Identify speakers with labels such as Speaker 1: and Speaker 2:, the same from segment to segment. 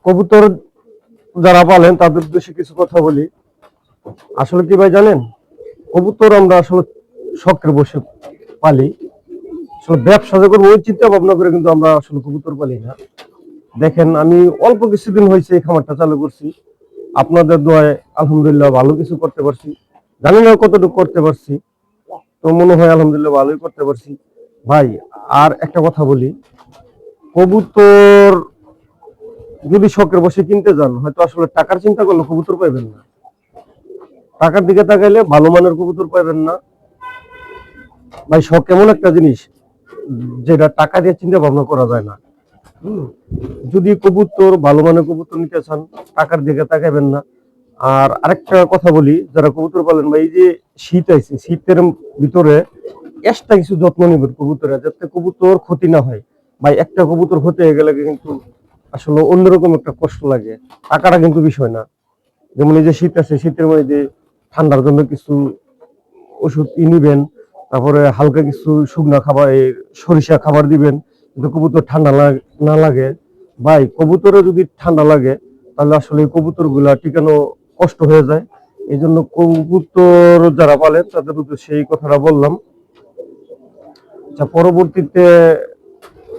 Speaker 1: কবুতর যারা পালেন তাদের উদ্দেশ্যে কিছু কথা বলি। আসলে কি ভাই জানেন, কবুতর আমরা আসলে শখের বসে পালি। আসলে ব্যবসা যে করবো ওই চিন্তা ভাবনা করে কিন্তু আমরা আসলে কবুতর পালি না। দেখেন, আমি অল্প কিছুদিন হয়েছে এই খামারটা চালু করছি, আপনাদের দোয়ায় আলহামদুলিল্লাহ ভালো কিছু করতে পারছি। জানি না কতটুকু করতে পারছি, তো মনে হয় আলহামদুলিল্লাহ ভালোই করতে পারছি। ভাই আর একটা কথা বলি, কবুতর যদি শখের বসে কিনতে যান, হয়তো আসলে টাকার চিন্তা করলে কবুতর পাইবেন না। টাকার দিকে তাকাইলে ভালো মানের কবুতর পাইবেন না। ভাই শখ এমন একটা জিনিস যেটা টাকা দিয়ে চিন্তা ভাবনা করা যায় না। যদি কবুতর ভালো মানের কবুতর নিতে চান, টাকার দিকে তাকাইবেন না। আর আরেকটা কথা বলি, যারা কবুতর পালেন, ভাই এই যে শীত আইছে, শীতের ভিতরে এক্সট্রা কিছু যত্ন নেবেন কবুতরের, যাতে কবুতর ক্ষতি না হয়। ভাই একটা কবুতর ক্ষতি হয়ে গেলে কিন্তু আসলে অন্যরকম একটা কষ্ট লাগে। টাকাটা কিন্তু বিষয় না। যেমন এই যে শীত আছে, শীতের মধ্যে ঠান্ডার জন্য কিছু ওষুধ নিবেন, তারপরে হালকা কিছু শুকনা খাবার, সরিষা খাবার দিবেন, কিন্তু কবুতর ঠান্ডা না লাগে। ভাই কবুতরে যদি ঠান্ডা লাগে তাহলে আসলে কবুতর গুলা টিকানো কষ্ট হয়ে যায়। এই জন্য কবুতর যারা পালেন তাদের উদ্দেশ্যে এই কথাটা বললাম। আচ্ছা, পরবর্তীতে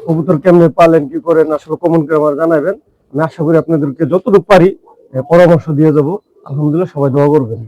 Speaker 1: কবুতর কেমনে পালেন, কি করেন, আসলে কমেন্ট করে আমার জানাবেন। আমি আশা করি আপনাদেরকে যতটুকু পারি পরামর্শ দিয়ে যাব। আলহামদুলিল্লাহ, সবাই দোয়া করবেন।